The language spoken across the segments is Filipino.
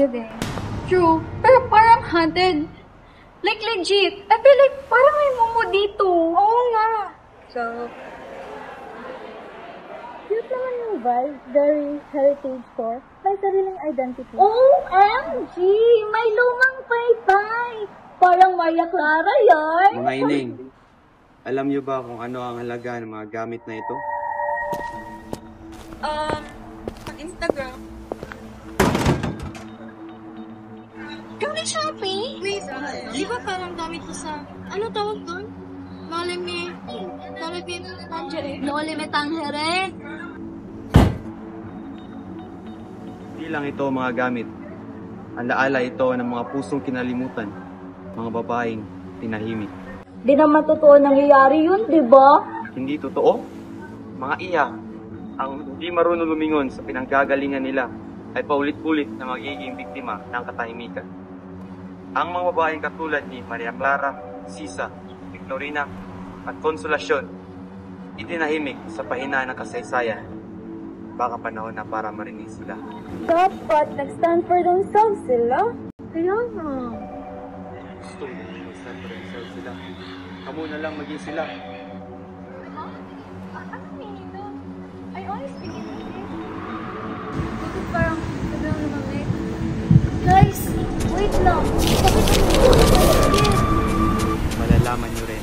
kidding. True, pero parang haunted. Like legit, I feel like parang may mumu dito. Oo nga. So, cute naman yung vibe. Very heritage store. May sariling identity. OMG! May lumang paypay! Parang Maria Clara yan! Mga ining, alam niyo ba kung ano ang halaga ng mga gamit na ito? Instagram. Gamit Shopee? Wait, di ba parang gamit ko sa, ano tawag doon? Nolime Tangerine. Nolime Tangerine. Hindi lang ito mga gamit. Alaala ito ng mga pusong kinalimutan, mga babaeng tinahimik. Di naman totoo nangyayari yun, di ba? Hindi totoo? Mga iya, ang hindi marunong lumingon sa pinanggagalingan nila ay paulit-ulit na magiging biktima ng katahimikan. Ang mga babaeng katulad ni Maria Clara, Sisa, Victorina at Konsolasyon, itinahimik sa pahina ng kasaysayan. Baka panahon na para marinig sila. Dapat nag-stand for themselves sila. Kaya nga. Gusto mo mag-stand for themselves sila. Kamu na lang maging sila. Ano meaning doon? I honestly didn't think. Ito parang sobrang lumamit. Guys, wait lang. Bakit ang ito? Malalaman nyo rin.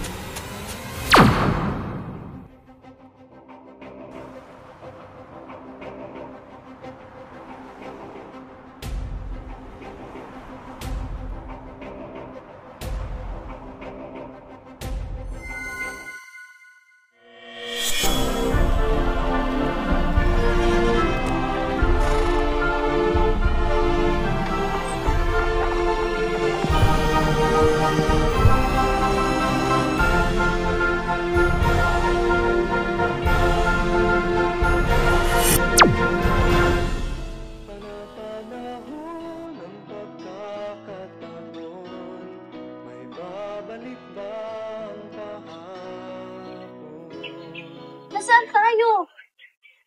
Nasaan tayo?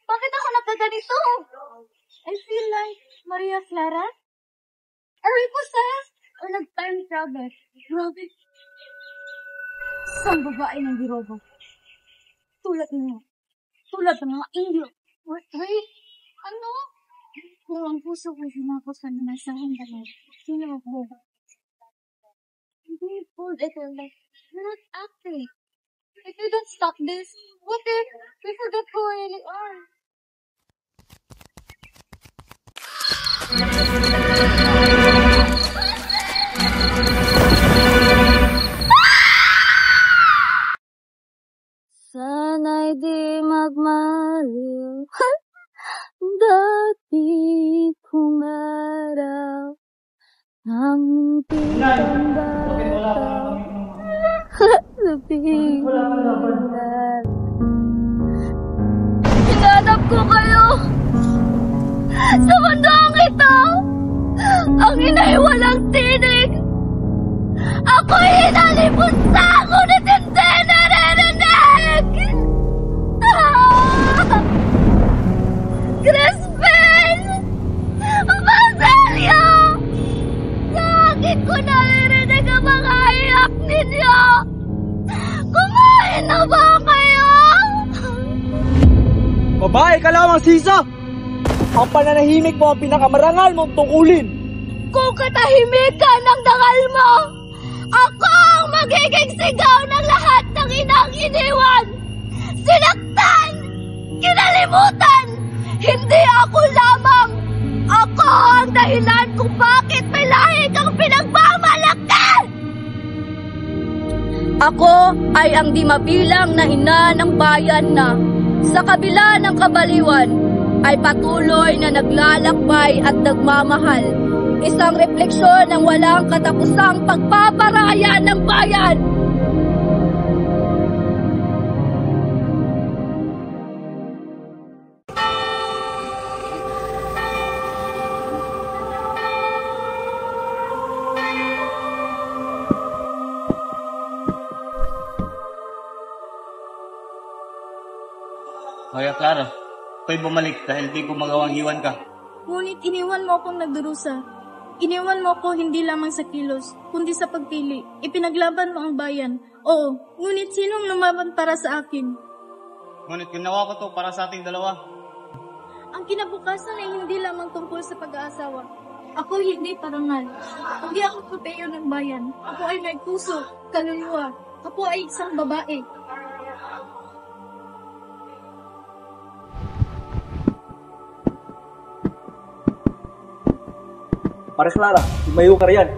Bakit ako nagkaganito? I feel like Maria Clara? Are we possessed? Or nag-time travel? Grabe. Isang babae ng birobo. Tulad niyo. Tulad ng mga Indio. Wait, ano? Kung ang puso ko'y sumakosan na nasa hangganan, sino ako? Hindi po, ito like, you're not acting. If you don't stop this, what if we forget who we really are? Sana'y di magmaliw. Dati kong araw ang muntikang bata sa pigilan. Hinanap ko kayo sa mundong ito. Ang ina'y walang tinig. Ako'y hinalipot sa ngunit hindi naririnig. Crispin! Basilio! Bakit ko naririnig ang mga iyak ninyo? Kumain na ba kayo? Babae ka lamang, Sisa! Ang pananahimik mo ang pinakamarangal mong tungkulin! Kung katahimikan ng dangal mo, ako ang magiging sigaw ng lahat ng inang iniwan! Sinaktan! Kinalimutan! Hindi ako lamang! Ako ang dahilan kung bakit may lahi kang pinagmamalaki! Ako ay ang di mabilang na ina ng bayan na sa kabila ng kabaliwan ay patuloy na naglalakbay at nagmamahal. Isang refleksyon ng walang katapusang pagpaparaya ng bayan. Maria Clara, ako'y bumalik dahil di ko magawang iwan ka. Ngunit iniwan mo akong nagdurusa. Iniwan mo ako hindi lamang sa kilos, kundi sa pagpili. Ipinaglaban mo ang bayan. Oo, ngunit sinong lumaban para sa akin? Ngunit ginawa ko to para sa ating dalawa. Ang kinabukasan ay hindi lamang tungkol sa pag-aasawa. Ako hindi parangal. Hindi ako proteyo ng bayan. Ako ay may puso, kaluluwa. Ako ay isang babae. Para Clara, lumayo ka riyan.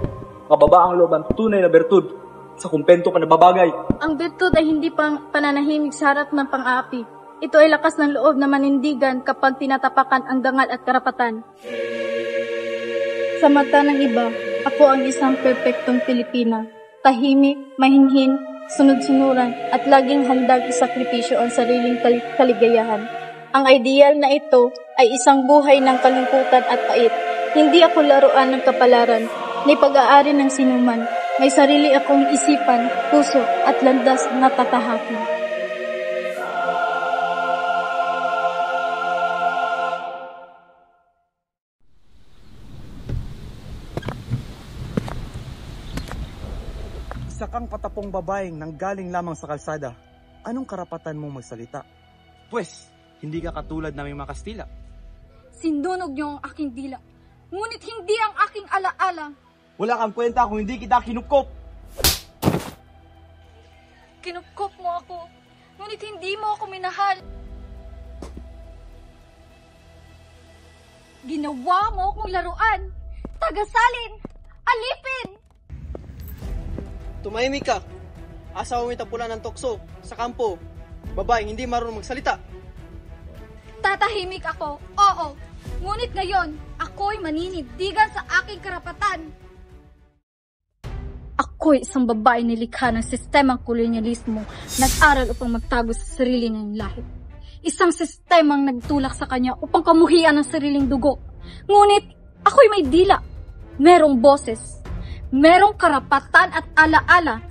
Kababaang loob ang tunay na bertud. Sa kumpento ka nababagay. Ang virtud ay hindi pang pananahimik sa harap ng pang-aapi. Ito ay lakas ng loob na manindigan kapag tinatapakan ang dangal at karapatan. Sa mata ng iba, ako ang isang perpektong Pilipina. Tahimik, mahinhin, sunod-sunuran, at laging handang isakripisyo ang sariling kaligayahan. Ang ideal na ito ay isang buhay ng kalungkutan at pait. Hindi ako laruan ng kapalaran, ni pag-aari ng sinuman. May sarili akong isipan, puso, at landas na tatahakin. Isa kang patapong babaeng nanggaling lamang sa kalsada. Anong karapatan mong magsalita? Pwes, hindi ka katulad naming mga Kastila. Sinunog niyo ang aking dila, ngunit hindi ang aking alaala. Wala kang kwenta kung hindi kita kinukop. Kinukop mo ako, ngunit hindi mo ako minahal. Ginawa mo akong laruan, tagasalin, alipin. Tumahimik ka. Asa mo itapulan ng tukso sa kampo. Babaeng hindi marunong magsalita. Tatahimik ako, oo. Ngunit ngayon, ako'y maninindigan sa aking karapatan. Ako'y isang babae nilikha ng sistemang kolonyalismo, nag-aral upang magtago sa sarili niyang lahi. Isang sistemang nagtulak sa kanya upang kamuhian ang sariling dugo. Ngunit, ako'y may dila. Merong boses. Merong karapatan at alaala.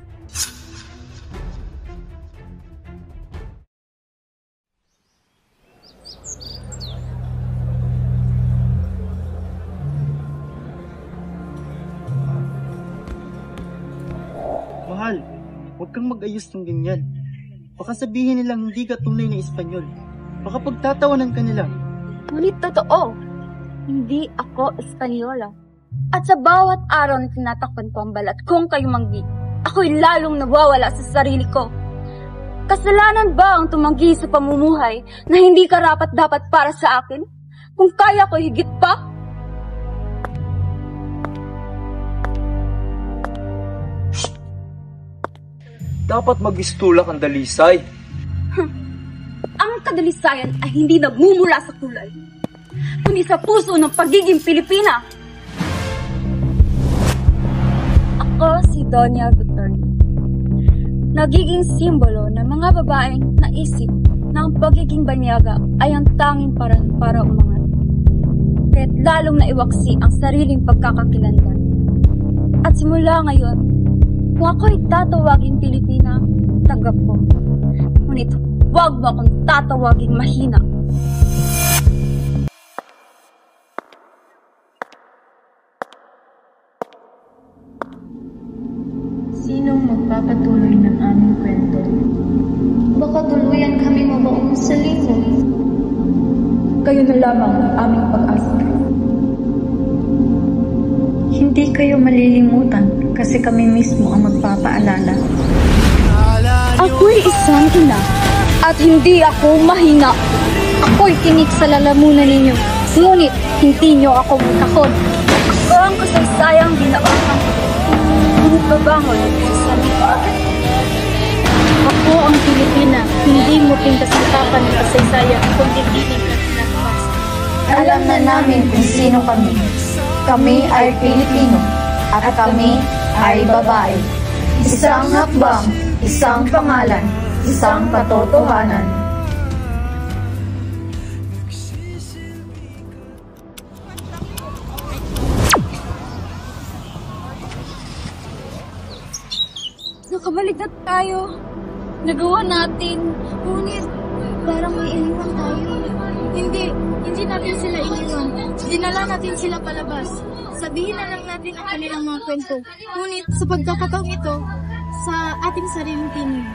Mahal, huwag kang mag-ayos ng ganyan. Baka sabihin nilang hindi ka tunay na Espanyol. Baka pagtatawanan ka nila. Ngunit totoo, hindi ako Espanyola. At sa bawat araw na tinatakpan ko ang balat kong kayumanggi, ako'y lalong nawawala sa sarili ko. Kasalanan ba ang tumanggi sa pamumuhay na hindi karapat-dapat para sa akin? Kung kaya ko higit pa? Dapat mag-istulak ang dalisay. Ang kadalisayan ay hindi nagmumula sa kulay, kundi sa puso ng pagiging Pilipina. Ako si Doña Duterte. Nagiging simbolo ng mga babaeng naisip na ang pagiging banyaga ay ang tanging paraan para umangat. Kaya't lalong naiwaksi ang sariling pagkakakilanlan. At simula ngayon, kung ako'y tatawaging Pilipina, tanggap ko. Ngunit huwag mo akong tatawaging mahina. Sinong magpapatuloy ng aming kwento? Baka tuluyan kami mabaong sa linggo. Kayo na lamang ang aming pag-asa. Hindi kayo malilimutan kasi kami mismo ang magpapaalala. Ako'y isang ina at hindi ako mahina. Ako'y tinik sa lalamunan ninyo, ngunit hindi nyo ako magkakon. Ako ang kasaysayang ginawakan ko. Ngunit babangon sa lipa. Ako ang Pilipina, hindi mo pintasangkapan ng kasaysayan kundi dinig at pinatapas. Alam na namin kung sino kami. Kami ay Pilipino at kami ay babae. Isang hakbang, isang pangalan, isang katotohanan. Nakabalik na tayo. Nagawa natin. Ngunit, parang may iniwan tayo. Hindi natin sila iniwan. Dinala natin sila palabas. Sabihin na lang natin ang kanilang mga kwento. Ngunit sa pagkakataong ito, sa ating sariling tinig.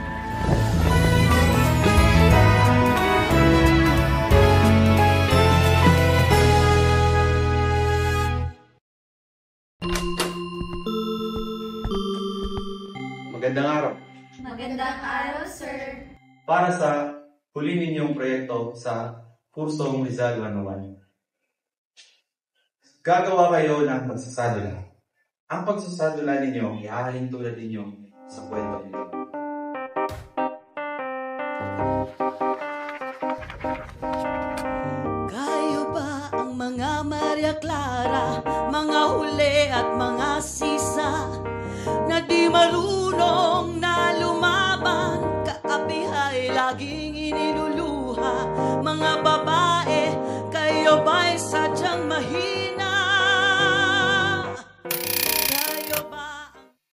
Magandang araw. Magandang araw, sir. Para sa huli ninyong proyekto sa Kursong Rizal 101, gagawa kayo ng pagsasadula. Ang pagsasadula ninyo, ihahalin tulad ninyo sa kwento nito. Kayo ba ang mga Maria Clara, mga huli at mga sisa na di marunong